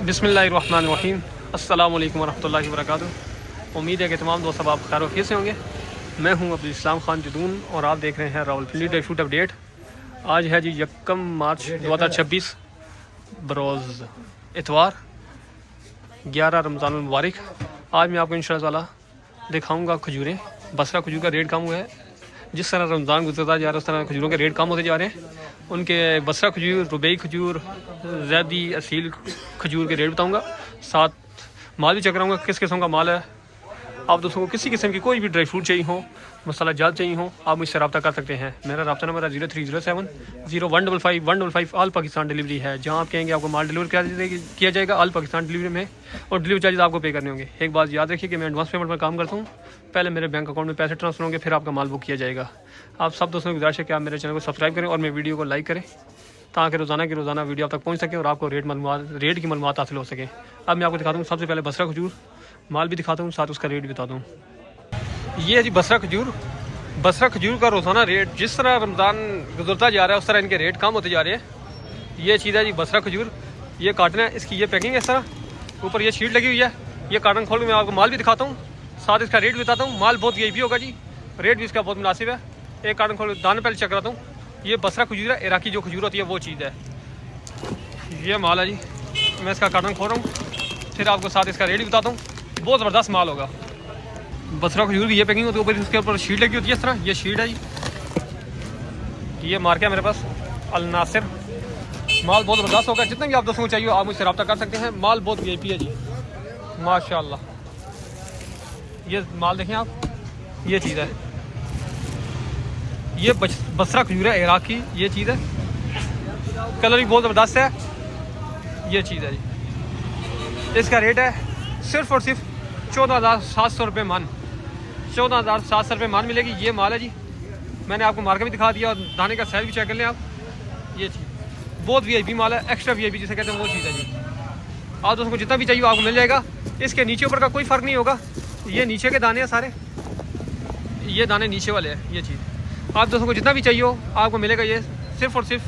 बिस्मिल्लाहिर्रहमानिर्रहीम। अस्सलाम वालेकुम वरहमतुल्लाहि वबरकातुहू। उम्मीद है कि तमाम दोस्त अब आप खैर वफ़ीयत से होंगे। मैं हूं अब्दुल इस्लाम खान जदून और आप देख रहे हैं रावलपिंडी ड्राई फ्रूट अपडेट। आज है जी 1 मार्च 2026 बरोज़ इतवार 11 रमज़ानुल मुबारक। आज मैं आपको इंशाअल्लाह ताला दिखाऊँगा खजूरें। बसरा खजूर का रेट कम हुआ है। जिस तरह रमज़ान गुजरता जा रहा है उस तरह खजूरों के रेट कम होते जा रहे हैं। उनके बसरा खजूर, रुबई खजूर, ज़ैदी असील खजूर के रेट बताऊंगा। साथ माल भी चेक कराऊंगा किस किस्म का माल है। आप दोस्तों को किसी किस्म की कोई भी ड्राई फ्रूट चाहिए हो, मसाला जात चाहिए हो, आप मुझसे रब्ता कर सकते हैं। मेरा रब्ता नंबर है 0307 0155 155। ऑल पाकिस्तान डिलीवरी है। जहाँ आप कहेंगे आपको माल डिलीवर किया जाएगा ऑल पाकिस्तान डिलीवरी में, और डिलीवरी चार्जेस आपको पे करने होंगे। एक बात याद रखिए कि मैं एडवांस पेमेंट में काम करता हूँ। पहले मेरे बैंक अकाउंट में पैसे ट्रांसफर होंगे, फिर आपका माल बुक किया जाएगा। आप सब दोस्तों की गुजारिश है कि आप मेरे चैनल को सब्सक्राइब करें और मेरे वीडियो को लाइक करें, ताकि रोज़ाना की रोज़ाना वीडियो आप तक पहुँच सके और आपको रेट की मालूमात हासिल हो सके। अब मैं आपको दिखाता हूँ सबसे पहले बसरा खजूर, माल भी दिखाता हूँ, साथ उसका रेट भी बताता हूँ। ये है जी बसरा खजूर। बसरा खजूर का रोज़ाना रेट जिस तरह रमज़ान गुजरता जा रहा है उस तरह इनके रेट कम होते जा रहे हैं। ये चीज़ है जी बसरा खजूर। ये कार्टन है, इसकी ये पैकिंग है इस तरह, ऊपर ये शीट लगी हुई है। ये कार्टन खोल के मैं आपको माल भी दिखाता हूँ, साथ इसका रेट भी बताता हूँ। माल बहुत VIP होगा जी, रेट भी इसका बहुत मुनासिब है। एक कार्टन खोल के दाने पहले चेक कराता हूँ। ये बसरा खजूर है, इराकी जो खजूर होती है वो चीज़ है। ये माल है जी, मैं इसका कार्टन खोल रहा हूँ, फिर आपको साथ इसका रेट भी बताता हूँ। बहुत ज़बरदस्त माल होगा। बसरा खजूर की ये पैकिंग होती है, ऊपर उसके ऊपर शीट लगी होती है इस तरह। ये शीट है जी, ये मार्क है मेरे पास अल नासिर। माल बहुत ज़बरदस्त होगा। जितना भी आप दोस्तों को चाहिए आप मुझसे रब्ता कर सकते हैं। माल बहुत VIP है जी, माशाल्लाह। ये माल देखें आप, ये चीज़ है, ये बसरा खजूर है इराकी। ये चीज़ है, कलर भी बहुत ज़बरदस्त है। ये चीज़ है जी, इसका रेट है सिर्फ और सिर्फ 14,700 रुपये मन। 14,700 रुपये मान मिलेगी। ये माल है जी, मैंने आपको मार्केट भी दिखा दिया और दाने का साइज भी चेक कर लें आप। ये चीज़ बहुत VIP माल है, एक्स्ट्रा VIP जिसे कहते हैं वो चीज़ है जी। आप दोस्तों को जितना भी चाहिए आपको मिल जाएगा। इसके नीचे ऊपर का कोई फ़र्क नहीं होगा। ये नीचे के दाने हैं सारे, ये दाने नीचे वाले हैं। ये चीज़ आप दोस्तों को जितना भी चाहिए हो आपको मिलेगा। ये सिर्फ और सिर्फ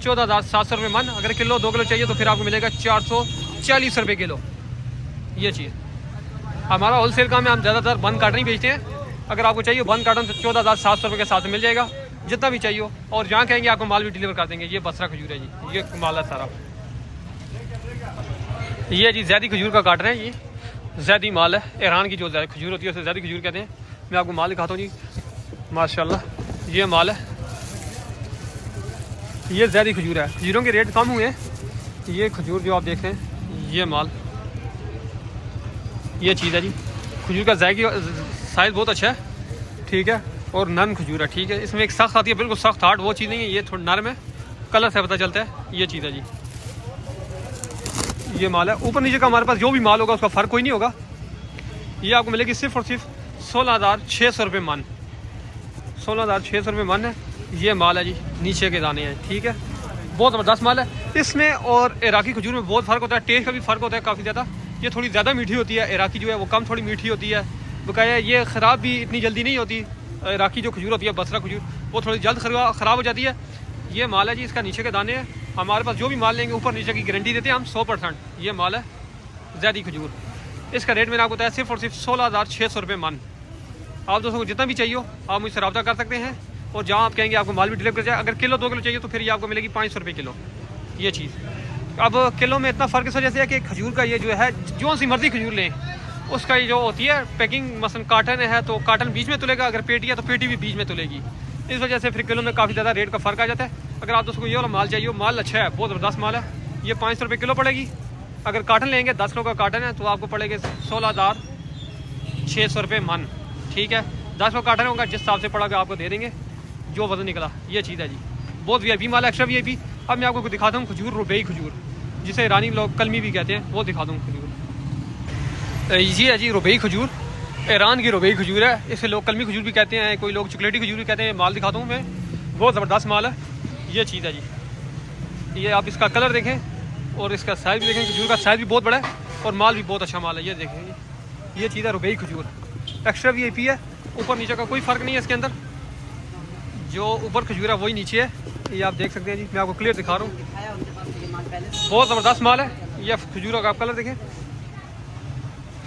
14,700 रुपये मन। अगर किलो 2 किलो चाहिए तो फिर आपको मिलेगा 440 रुपये किलो। ये चीज़ हमारा होलसेल काम है, हम ज़्यादातर बंद कार्टन ही बेचते हैं। अगर आपको चाहिए बंद कार्टन तो 14,700 रुपये के साथ मिल जाएगा, जितना भी चाहिए हो। और जहाँ कहेंगे आपको माल भी डिलीवर कर देंगे। ये बसरा खजूर है जी, ये माल है सारा। ये जी ज़ैदी खजूर का कार्टन है। ये ज़ैदी माल है, ईरान की जो खजूर होती है उसे ज़ैदी खजूर कहते हैं। मैं आपको माल दिखाता हूँ जी, माशाल्लाह ये माल है। ये ज़ैदी खजूर है, खजूरों के रेट कम हुए हैं। ये खजूर जो आप देख रहे हैं, ये माल, ये चीज़ है जी। खजूर का जायकी साइज़ बहुत अच्छा है, ठीक है, और नरम खजूर है, ठीक है। इसमें एक सख्त आती है, बिल्कुल सख्त हार्ड वो चीज़ नहीं है। ये थोड़ा नरम है, कलर से पता चलता है। ये चीज़ है जी, ये माल है। ऊपर नीचे का हमारे पास जो भी माल होगा उसका फ़र्क कोई नहीं होगा। ये आपको मिलेगी सिर्फ और सिर्फ 16,600 रुपये मन। 16,600 रुपये मन है। ये माल है जी, नीचे के दाने हैं, ठीक है। बहुत ज़बरदस्त माल है। इसमें और इराकी खजूर में बहुत फ़र्क होता है, टेस्ट का भी फ़र्क होता है काफ़ी ज़्यादा। ये थोड़ी ज़्यादा मीठी होती है, इराकी जो है वो कम थोड़ी मीठी होती है। बकाया ये ख़राब भी इतनी जल्दी नहीं होती। इराकी जो खजूर होती है, बसरा खजूर, वो थोड़ी जल्द ख़राब हो जाती है। ये माल है जी, इसका नीचे के दाने हैं। हमारे पास जो भी माल लेंगे ऊपर नीचे की गारंटी देते हैं हम 100%। ये माल है ज़ैदी खजूर। इसका रेट मैंने आपको बताया सिर्फ और सिर्फ 16,600 रुपये मन। आप दोस्तों को जितना भी चाहिए आप मुझसे रब्ता कर सकते हैं, और जहाँ आप कहेंगे आपको माल भी डिलीवर कर जाए। अगर किलो 2 किलो चाहिए तो फिर ये आपको मिलेगी 500 रुपये किलो। ये चीज़ अब किलो में इतना फ़र्क इस वजह से है कि खजूर का ये जो है, जो सी मर्ज़ी खजूर लें उसका ये जो होती है पैकिंग, मसलन कार्टन है तो कार्टन बीच में तुलेगा, अगर पेटी है तो पेटी भी बीच में तुलेगी। इस वजह से फिर किलो में काफ़ी ज़्यादा रेट का फ़र्क आ जाता है। अगर आप दोस्तों को ये वाला माल चाहिए, माल अच्छा है, बहुत ज़बरदस्त माल है। ये 500 रुपये किलो पड़ेगी। अगर कार्टन लेंगे 10 किलो का कार्टन है तो आपको पड़ेगा 16,600 रुपये मन, ठीक है। 10 किलो कार्टन होगा, जिस हिसाब से पड़ेगा आपको दे देंगे जो वजन निकला। ये चीज़ है जी, बहुत VIP माल है, एक्स्ट्रा VIP। अब मैं आपको दिखाता हूँ खजूर, रुबई खजूर, जिसे ईरानी लोग कलमी भी कहते हैं, वो दिखा दूँ खजूर। ये है जी रुबई खजूर, ईरान की रुबई खजूर है। इसे लोग कलमी खजूर भी कहते हैं, कोई लोग चॉकलेटी खजूर भी कहते हैं। माल दिखाता हूँ मैं, बहुत ज़बरदस्त माल है। ये चीज़ है जी, ये आप इसका कलर देखें और इसका साइज़ भी देखें। खजूर का साइज़ भी बहुत बड़ा है और माल भी बहुत अच्छा माल है। ये देखें, ये चीज़ है रुबई खजूर, एक्स्ट्रा VIP है। ऊपर नीचे का कोई फ़र्क नहीं है इसके अंदर। जो ऊपर खजूर है वही नीचे है, ये आप देख सकते हैं जी। मैं आपको क्लियर दिखा रहा हूँ, बहुत ज़बरदस्त माल है। ये खजूर का आप कलर देखें।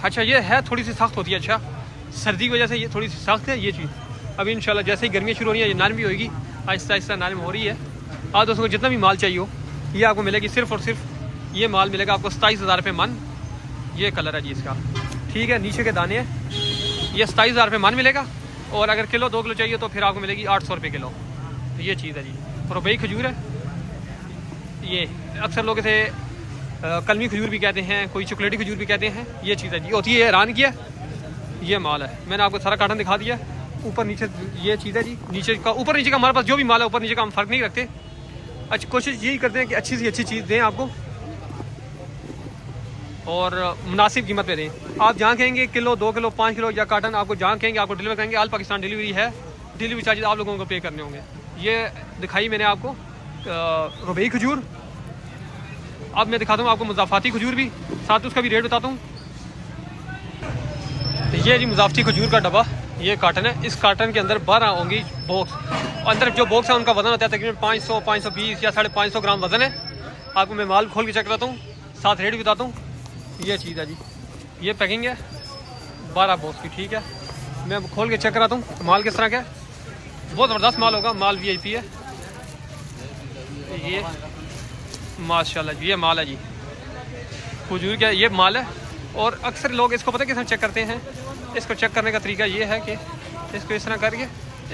अच्छा ये है थोड़ी सी सख्त होती है, अच्छा सर्दी की वजह से ये थोड़ी सी सख्त है ये चीज़। अभी इंशाल्लाह जैसे ही गर्मियाँ शुरू हो रही है ये नरम भी होगी, आहिस्ता आहिस्ता नरम हो रही है। आप दोस्तों को जितना भी माल चाहिए हो ये आपको मिलेगी, सिर्फ और सिर्फ ये माल मिलेगा आपको 27,000 रुपये मन। ये कलर है जी इसका, ठीक है। नीचे के दाने हैं, ये 27,000 रुपये मन मिलेगा। और अगर किलो 2 किलो चाहिए तो फिर आपको मिलेगी 800 रुपये किलो। तो ये चीज़ है जी। रुपये खजूर है ये, अक्सर लोग इसे कलमी खजूर भी कहते हैं, कोई चॉकलेटी खजूर भी कहते हैं। ये चीज़ है जी, होती है हैरान किया। ये माल है, मैंने आपको सारा कार्टन दिखा दिया। ऊपर नीचे ये चीज़ है जी, नीचे का ऊपर नीचे का हमारे पास जो भी माल है ऊपर नीचे का हम फ़र्क नहीं रखते। अच्छा कोशिश यही करते हैं कि अच्छी से अच्छी चीज़ दें आपको और मुनासिब कीमत पे दें। आप जहाँ कहेंगे किलो 2 किलो 5 किलो या कार्टन आपको जहाँ कहेंगे आपको डिलीवर करेंगे। ऑल पाकिस्तान डिलीवरी है, डिलीवरी चार्जेस आप लोगों को पे करने होंगे। ये दिखाई मैंने आपको रुबई खजूर। अब मैं दिखाता हूँ आपको मुज़ाफ़ाती खजूर भी, साथ उसका भी रेट बताता हूँ। ये जी मुज़ाफ़ती खजूर का डब्बा, ये कार्टन है। इस कार्टन के अंदर 12 होंगी बॉक्स। अंदर जो बॉक्स है उनका वज़न होता है तकरीबन 500 520 या 550 ग्राम वज़न है। आपको मैं माल खोल के चेक कराता हूँ, साथ रेट भी बताता हूँ। ये चीज़ है जी, ये पैकिंग है 12 बॉक्स की, ठीक है। मैं खोल के चेक कराता हूँ माल किस तरह का है। बहुत ज़बरदस्त माल होगा, माल VIP है ये माशाल्लाह जी। ये माल है जी खजूर का, ये माल है। और अक्सर लोग इसको पता है किस चेक करते हैं। इसको चेक करने का तरीका ये है कि इसको इस तरह करके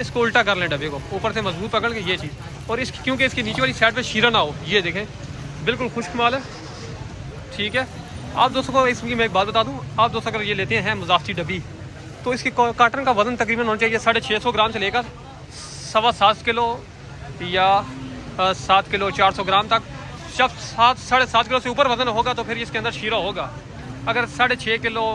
इसको उल्टा कर लें डब्बे को, ऊपर से मजबूत पकड़ के ये चीज़। और इसकी क्योंकि इसकी नीचे वाली साइड पे शीरा ना हो, ये देखें बिल्कुल खुश्क माल है, ठीक है। आप दोस्तों को इसकी मैं एक बात बता दूं, आप दोस्तों अगर ये लेते हैं मुज़ाफ़ती डब्बी तो इसके कार्टन का वज़न तकरीबन होना चाहिए 650 ग्राम से लेकर 7.25 किलो या 7 किलो 400 ग्राम तक। जब 7.5 किलो से ऊपर वज़न होगा तो फिर इसके अंदर शीरा होगा। अगर 6.5 किलो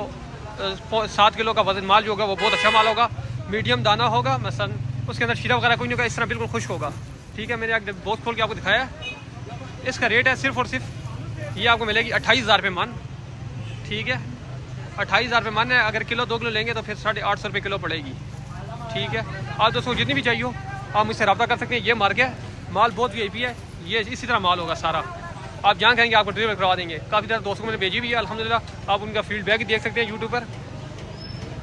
7 किलो का वज़न माल जो होगा वो बहुत अच्छा माल होगा। मीडियम दाना होगा मसलन, उसके अंदर शीरा वगैरह कोई नहीं होगा, इस तरह बिल्कुल खुश्क होगा, ठीक है। मैंने एक बॉक्स खोल के आपको दिखाया। इसका रेट है सिर्फ और सिर्फ ये आपको मिलेगी 28,000 रुपये मन, ठीक है। 28,000 रुपये मन है। अगर किलो 2 किलो लेंगे तो फिर 850 रुपये किलो पड़ेगी, ठीक है। आप दोस्तों जितनी भी चाहिए हो आप मुझसे रब्ता कर सकते हैं। ये मार्क है, माल बहुत VIP है, ये इसी तरह माल होगा सारा। आप जहाँ कहेंगे आपको डिलीवर करवा देंगे। काफ़ी तरह दोस्तों को मैंने भेजी भी है अल्हम्दुलिल्लाह, आप उनका फीडबैक देख सकते हैं यूट्यूब पर।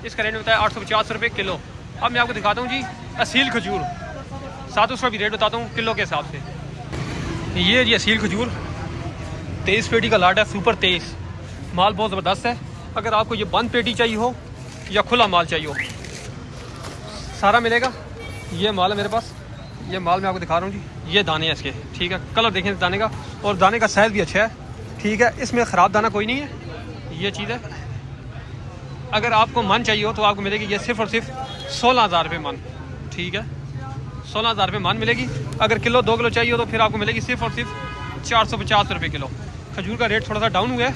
इसका रेट बताया 850 रुपये किलो। अब मैं आपको दिखाता हूँ जी असील खजूर, साथ उसका भी रेट बताता हूँ किलो के हिसाब से। ये जी असील खजूर 23 पेटी का लाट है, सुपर 23। माल बहुत ज़बरदस्त है। अगर आपको ये बंद पेटी चाहिए हो या खुला माल चाहिए हो सारा मिलेगा। ये माल है मेरे पास, ये माल मैं आपको दिखा रहा हूँ जी। ये दाने हैं इसके, ठीक है। कलर देखें दाने का, और दाने का साइज़ भी अच्छा है, ठीक है। इसमें ख़राब दाना कोई नहीं है, ये चीज़ है। अगर आपको मन चाहिए हो तो आपको मिलेगी ये सिर्फ और सिर्फ 16,000 रुपये मन, ठीक है। 16,000 रुपये मन मिलेगी। अगर किलो 2 किलो चाहिए हो तो फिर आपको मिलेगी सिर्फ और सिर्फ 450 रुपये किलो। खजूर का रेट थोड़ा सा डाउन हुआ है,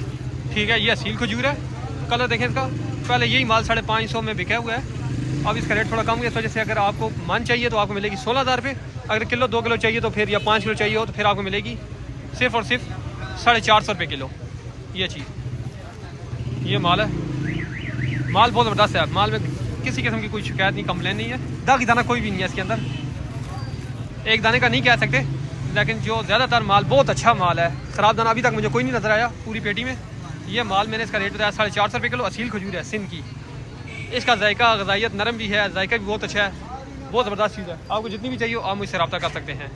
ठीक है। ये असील खजूर है, कलर देखें इसका। पहले यही माल 550 में बिका हुआ है, अब इसका रेट थोड़ा कम हुआ है। इस वजह से अगर आपको मन चाहिए तो आपको मिलेगी 16,000 रुपये। अगर किलो 2 किलो चाहिए तो फिर या 5 किलो चाहिए हो तो फिर आपको मिलेगी सिर्फ और सिर्फ 450 रुपये किलो। ये चीज़, ये माल है। माल बहुत ज़बरदस्त है, माल में किसी किस्म की कोई शिकायत नहीं, कंप्लेन नहीं है। दागी दाना कोई भी नहीं है इसके अंदर, एक दाने का नहीं कह सकते, लेकिन जो ज़्यादातर माल बहुत अच्छा माल है। ख़राब दाना अभी तक मुझे कोई नहीं नज़र आया पूरी पेटी में। ये माल मैंने इसका रेट बताया 450 रुपये किलो। असील खजूर है सिंध की। इसका जायका ग़ज़ाइयत नरम भी है, जायका भी बहुत अच्छा है, बहुत ज़बरदस्त चीज़ है। आपको जितनी भी चाहिए आप मुझसे रब्ता कर सकते हैं।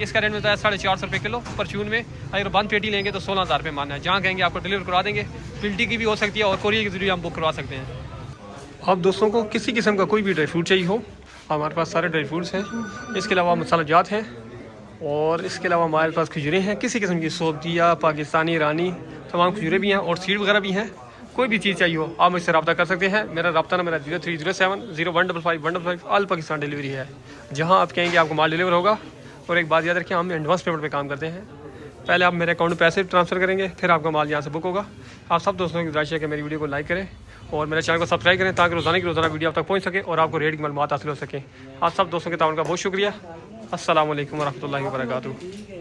इसका रेट बताया 450 रुपये किलो। परचून में अगर बंद पेटी लेंगे तो 16,000 रुपये मानना है। जहाँ कहेंगे आपको डिलीवर करवा देंगे। पिल्टी की भी हो सकती है और कोरियर के जरिए हम बुक करवा सकते हैं। आप दोस्तों को किसी किस्म का कोई भी ड्राई फ्रूट चाहिए हो हमारे पास सारे ड्राई फ्रूट्स हैं। इसके अलावा मसाला जात हैं और इसके अलावा हमारे पास खजूरें हैं, किसी किस्म की सोबदिया पाकिस्तानी ईरानी तमाम खजूरें भी हैं और सीड वगैरह भी हैं। कोई भी चीज़ चाहिए हो आप मुझसे रब्ता कर सकते हैं। मेरा रब्ता नंबर है 0307 0155 155। ऑल पाकिस्तान डिलीवरी है, जहाँ आप कहेंगे आपको माल डिलीवर होगा। और एक बात याद रखें, हम एडवांस पेमेंट पे काम करते हैं। पहले आप मेरे अकाउंट में पैसे ट्रांसफ़र करेंगे, फिर आपका माल यहाँ से बुक होगा। आप सब दोस्तों की गुजारिश है कि मेरी वीडियो को लाइक करें और मेरे चैनल को सब्सक्राइब करें ताकि रोज़ाना की रोज़ाना वीडियो आप तक पहुँच सके और आपको रेट की मालूमात हासिल हो सके। आप सब दोस्तों के ताउन का बहुत शुक्रिया। अस्सलाम वालेकुम व रहमतुल्लाहि व बरकातुहू।